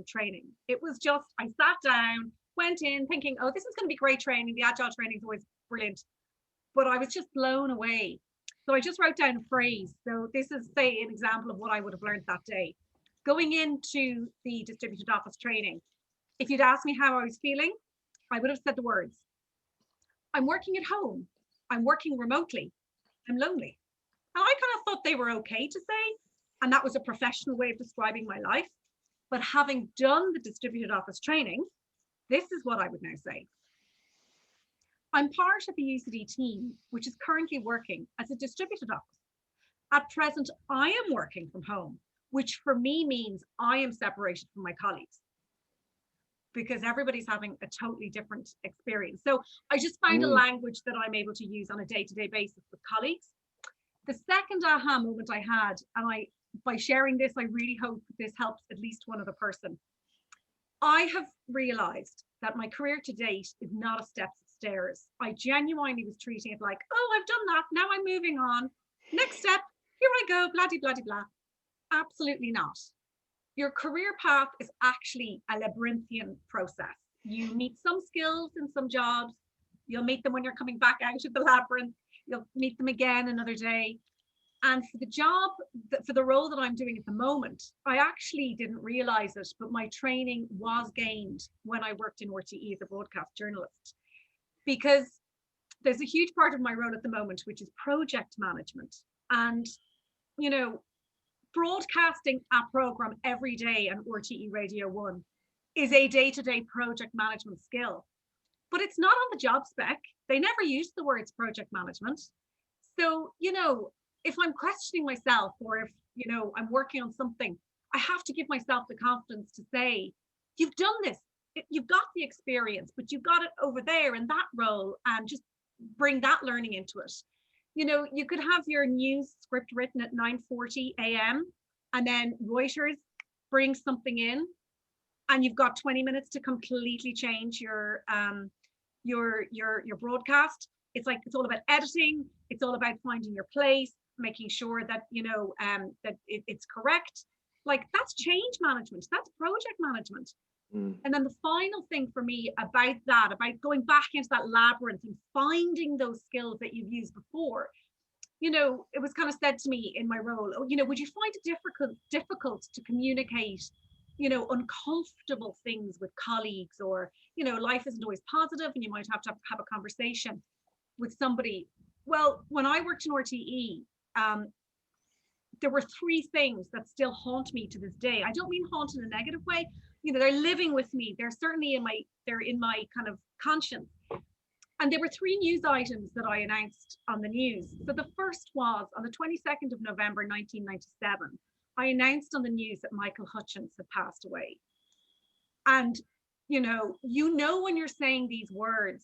training. It was just, I sat down, went in thinking, oh, this is going to be great training. The agile training is always brilliant. But I was just blown away. So I just wrote down a phrase. So this is, say, an example of what I would have learned that day. Going into the distributed office training, if you'd asked me how I was feeling, I would have said the words, I'm working at home, I'm working remotely, I'm lonely. And I kind of thought they were okay to say, and that was a professional way of describing my life. But having done the distributed office training, this is what I would now say. I'm part of the UCD team, which is currently working as a distributed office. At present, I am working from home, which for me means I am separated from my colleagues, because everybody's having a totally different experience. So I just found a language that I'm able to use on a day-to-day basis with colleagues. The second aha moment I had, and by sharing this, I really hope this helps at least one other person. I have realized that my career to date is not a steps stairs. I genuinely was treating it like, oh, I've done that, now I'm moving on. Next step, here I go, blah, blah, blah, blah. Absolutely not. Your career path is actually a labyrinthian process. You meet some skills in some jobs. You'll meet them when you're coming back out of the labyrinth. You'll meet them again another day. And for the job, for the role that I'm doing at the moment, I actually didn't realize it, but my training was gained when I worked in RTE as a broadcast journalist. Because there's a huge part of my role at the moment, which is project management. And, you know, broadcasting a program every day on RTE Radio 1 is a day-to-day project management skill, but it's not on the job spec. They never use the words project management. So, you know, if I'm questioning myself, or if, you know, I'm working on something, I have to give myself the confidence to say, you've done this, you've got the experience, but you've got it over there in that role, and just bring that learning into it. You know, you could have your news script written at 9:40 a.m. and then Reuters brings something in, and you've got 20 minutes to completely change your broadcast. It's like, it's all about editing. It's all about finding your place, making sure that, you know, that it's correct. Like, that's change management. That's project management. And then the final thing for me about that, about going back into that labyrinth and finding those skills that you've used before, you know, it was kind of said to me in my role, oh, you know, would you find it difficult to communicate, you know, uncomfortable things with colleagues, or, you know, life isn't always positive and you might have to have a conversation with somebody. Well, when I worked in RTE, there were three things that still haunt me to this day. I don't mean haunt in a negative way. You know, they're living with me. They're certainly in my kind of conscience. And there were three news items that I announced on the news. So the first was on the 22nd of November, 1997, I announced on the news that Michael Hutchins had passed away. And, you know, when you're saying these words,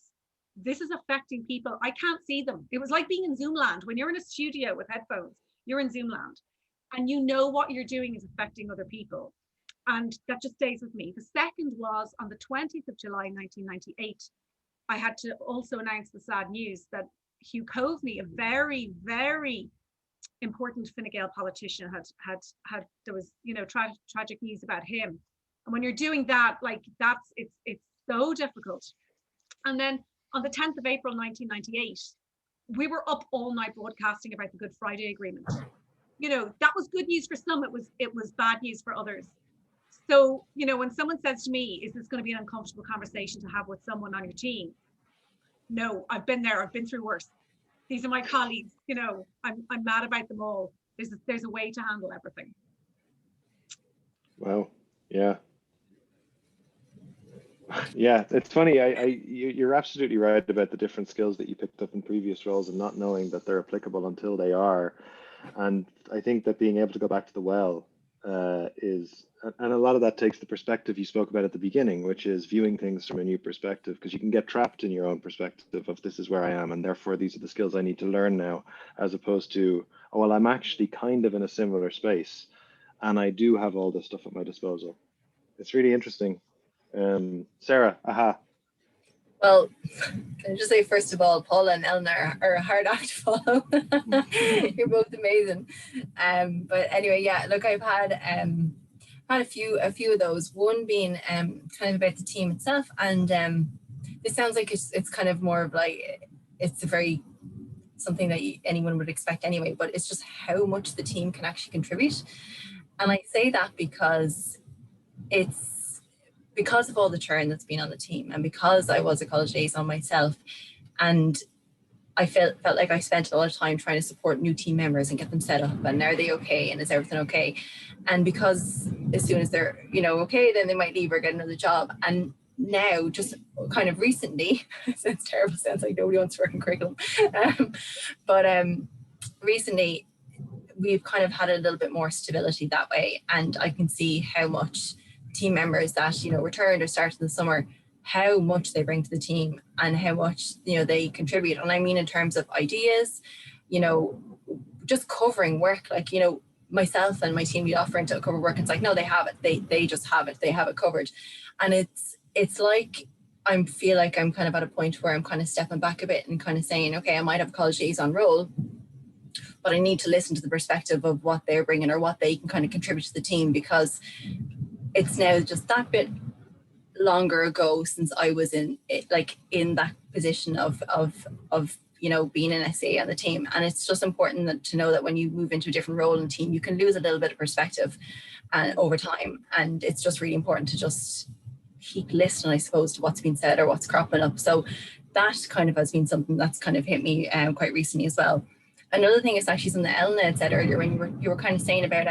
this is affecting people. I can't see them. It was like being in Zoom land. When you're in a studio with headphones, you're in Zoom land, and you know what you're doing is affecting other people. And that just stays with me. The second was on the 20th of July, 1998. I had to also announce the sad news that Hugh Coveney, a very, very important Fine Gael politician, had there was, you know, tragic news about him. And when you're doing that, like it's so difficult. And then on the 10th of April, 1998, we were up all night broadcasting about the Good Friday Agreement. You know, that was good news for some, it was bad news for others. So, you know, when someone says to me, is this going to be an uncomfortable conversation to have with someone on your team? No, I've been there. I've been through worse. These are my colleagues. You know, I'm mad about them all. There's a way to handle everything. Wow. Yeah. Yeah, it's funny. You're absolutely right about the different skills that you picked up in previous roles and not knowing that they're applicable until they are. And I think that being able to go back to the well is, and a lot of that takes the perspective you spoke about at the beginning, which is viewing things from a new perspective, because you can get trapped in your own perspective of this is where I am, and therefore these are the skills I need to learn now, as opposed to, oh, well, I'm actually kind of in a similar space and I do have all this stuff at my disposal. It's really interesting. Sarah, aha. Well, can I just say, first of all, Paula and Elena are a hard act to follow. You're both amazing. But anyway, yeah, look, I've had a few of those. One being kind of about the team itself, and it sounds like it's kind of more of like, it's a very something that anyone would expect anyway, but it's just how much the team can actually contribute. And I say that because because of all the churn that's been on the team, and because I was a college liaison myself, and I felt like I spent a lot of time trying to support new team members and get them set up, and are they okay, and is everything okay? And because as soon as they're, you know, okay, then they might leave or get another job. And now, just kind of recently, it sounds terrible, sounds like nobody wants to work in curriculum, but recently we've kind of had a little bit more stability that way, and I can see how much team members that, you know, returned or started in the summer, how much they bring to the team and how much, you know, they contribute. And I mean in terms of ideas, you know, just covering work, like, you know, myself and my team lead offering to cover work, it's like, no, they have it, they just have it, they have it covered. And it's like, I feel like I'm kind of at a point where I'm kind of stepping back a bit and kind of saying, okay, I might have a college liaison role, but I need to listen to the perspective of what they're bringing or what they can kind of contribute to the team, because it's now just that bit longer ago since I was in that position of you know, being an SA on the team. And it's just important to know that when you move into a different role in the team, you can lose a little bit of perspective over time. And it's just really important to just keep listening, I suppose, to what's been said or what's cropping up. So that kind of has been something that's kind of hit me quite recently as well. Another thing is actually something that Elena had said earlier when you were kind of saying about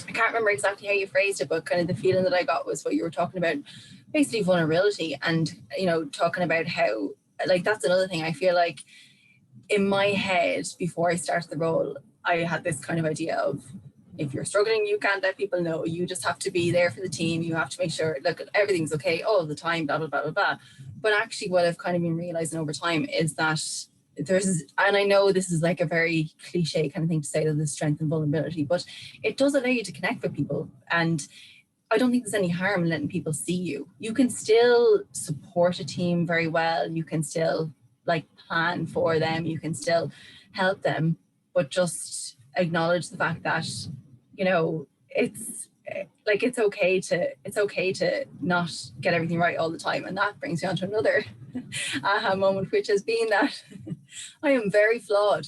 I can't remember exactly how you phrased it, but kind of the feeling that I got was what you were talking about, basically vulnerability, and, you know, talking about how, like, that's another thing I feel like in my head before I started the role, I had this kind of idea of, if you're struggling, you can't let people know. You just have to be there for the team. You have to make sure, look, everything's okay all the time, blah, blah, blah, blah, blah. But actually what I've kind of been realizing over time is that and I know this is like a very cliche kind of thing to say, that there's strength and vulnerability, but it does allow you to connect with people. And I don't think there's any harm in letting people see you. You can still support a team very well. You can still like plan for them. You can still help them, but just acknowledge the fact that, you know, like it's okay to not get everything right all the time. And that brings me on to another aha moment, which has been that I am very flawed,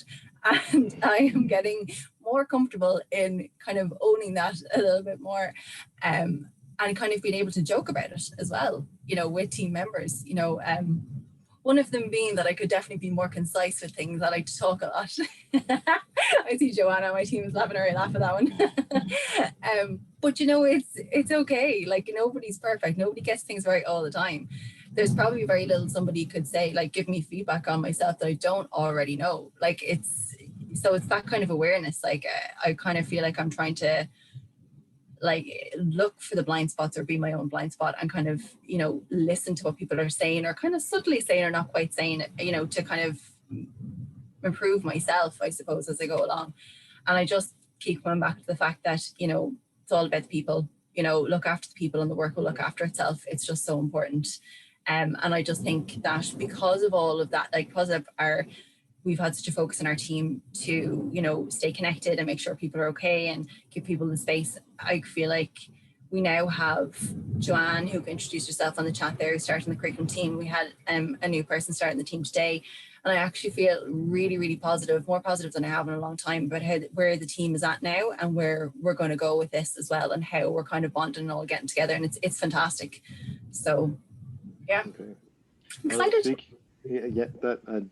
and I am getting more comfortable in kind of owning that a little bit more, and kind of being able to joke about it as well, you know, with team members, you know, one of them being that I could definitely be more concise with things. I like to talk a lot. I see Joanna, my team is laughing her laugh at that one. But you know, it's okay. Like, nobody's perfect. Nobody gets things right all the time. There's probably very little somebody could say, like, give me feedback on myself that I don't already know. Like, it's that kind of awareness. Like, I kind of feel like I'm trying to, like, look for the blind spots or be my own blind spot, and kind of, you know, listen to what people are saying, or kind of subtly saying or not quite saying it, you know, to kind of improve myself, I suppose, as I go along. And I just keep coming back to the fact that, you know, it's all about the people, you know, look after the people and the work will look after itself. It's just so important. And I just think that because of all of that, like, because of we've had such a focus in our team to, you know, stay connected and make sure people are okay and give people the space. I feel like we now have Joanne, who introduced herself on the chat there, starting the curriculum team. We had a new person starting the team today. And I actually feel really, really positive, more positive than I have in a long time, about where the team is at now and where we're going to go with this as well, and how we're kind of bonding and all getting together. And it's fantastic. So, yeah, okay. I'm excited. Yeah,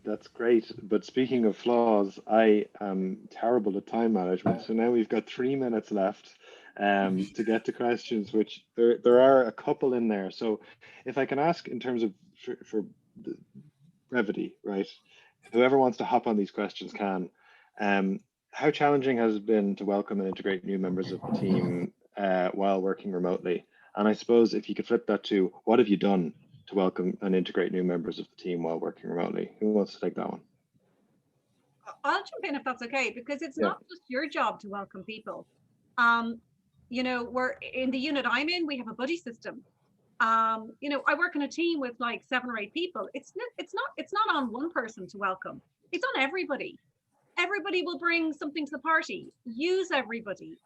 that's great. But speaking of flaws, I am terrible at time management. So now we've got 3 minutes left to get to questions, which there are a couple in there. So if I can ask in terms of for the brevity, right? Whoever wants to hop on these questions can. How challenging has it been to welcome and integrate new members of the team while working remotely? And I suppose if you could flip that to, what have you done to welcome and integrate new members of the team while working remotely? Who wants to take that one? I'll jump in if that's okay, because it's not just your job to welcome people. You know, we're in the unit I'm in, we have a buddy system. You know, I work in a team with like 7 or 8 people. It's not on one person to welcome. It's on everybody. Everybody will bring something to the party. Use everybody.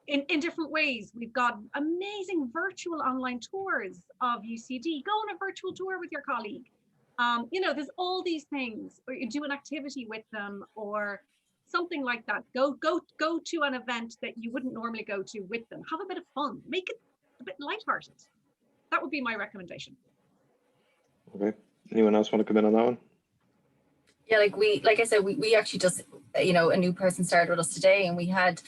In different ways. We've got amazing virtual online tours of UCD. Go on a virtual tour with your colleague. You know, there's all these things, or you do an activity with them or something like that. Go to an event that you wouldn't normally go to with them. Have a bit of fun. Make it a bit lighthearted. That would be my recommendation. Okay. Anyone else want to come in on that one? Yeah, like I said, we actually just, you know, a new person started with us today, and we had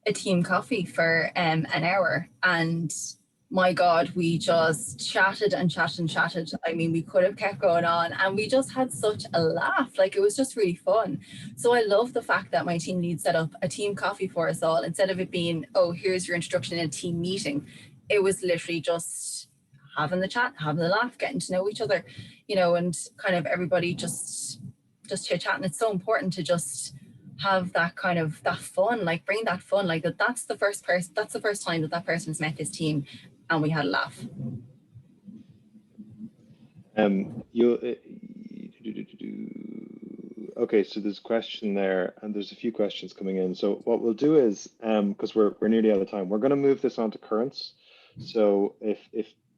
a team coffee for an hour, and my God, we just chatted and chatted and chatted. I mean, we could have kept going on, and we just had such a laugh. Like, it was just really fun. So I love the fact that my team lead set up a team coffee for us all, instead of it being, oh, here's your introduction in a team meeting. It was literally just having the chat, having the laugh, getting to know each other, you know, and kind of everybody just chit chatting. It's so important to just have that kind of that fun, like bring that fun, like that's the first time that person has met this team and we had a laugh. Okay, so there's a question there, and there's a few questions coming in. So what we'll do is, because we're nearly out of time, we're going to move this on to currents. So if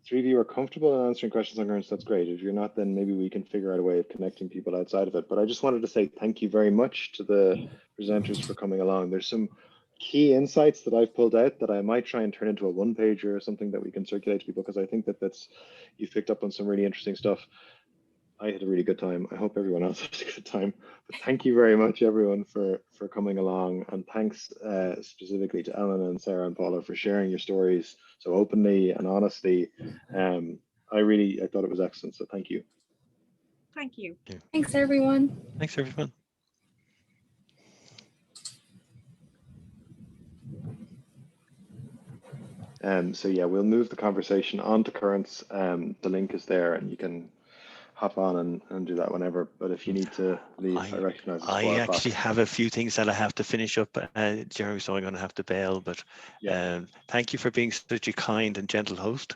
3 of you are comfortable in answering questions on currents, that's great. If you're not, then maybe we can figure out a way of connecting people outside of it. But I just wanted to say thank you very much to the presenters for coming along. There's some key insights that I've pulled out that I might try and turn into a one-pager or something that we can circulate to people, because I think that you've picked up on some really interesting stuff. I had a really good time. I hope everyone else has a good time. But thank you very much, everyone, for coming along. And thanks specifically to Elena and Sarah and Paula for sharing your stories so openly and honestly. I thought it was excellent. So thank you. Thank you. Thanks, everyone. Thanks, everyone. So yeah, we'll move the conversation on to currents. The link is there, and you can hop on and do that whenever. But if you need to leave, I recognize it's 4 o'clock. I actually have a few things that I have to finish up, Jeremy, so I'm going to have to bail. But thank you for being such a kind and gentle host.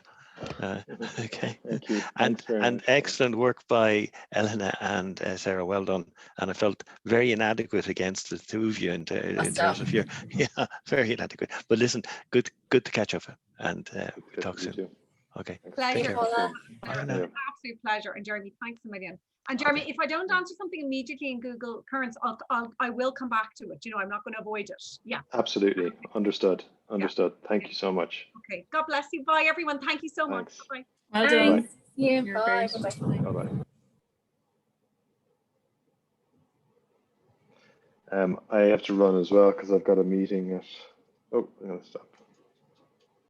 Okay. Thank you. And Thanks very much. excellent work by Elena and Sarah. Well done. And I felt very inadequate against the two of you in terms of your very inadequate. But listen, good to catch up, and Good talk to you soon. too. Okay. Pleasure. Take care. Paula. Absolute pleasure. And Jeremy, thanks a million. And Jeremy, if I don't answer something immediately in Google Currents, I will come back to it. You know, I'm not going to avoid it. Yeah. Absolutely. Understood. Understood. Thank you so much. Okay. God bless you. Bye, everyone. Thank you so much. Thanks. Bye. Well done. Bye. See you. You're Bye. great. Bye. Bye-bye. I have to run as well because I've got a meeting at, oh, I'm going to stop.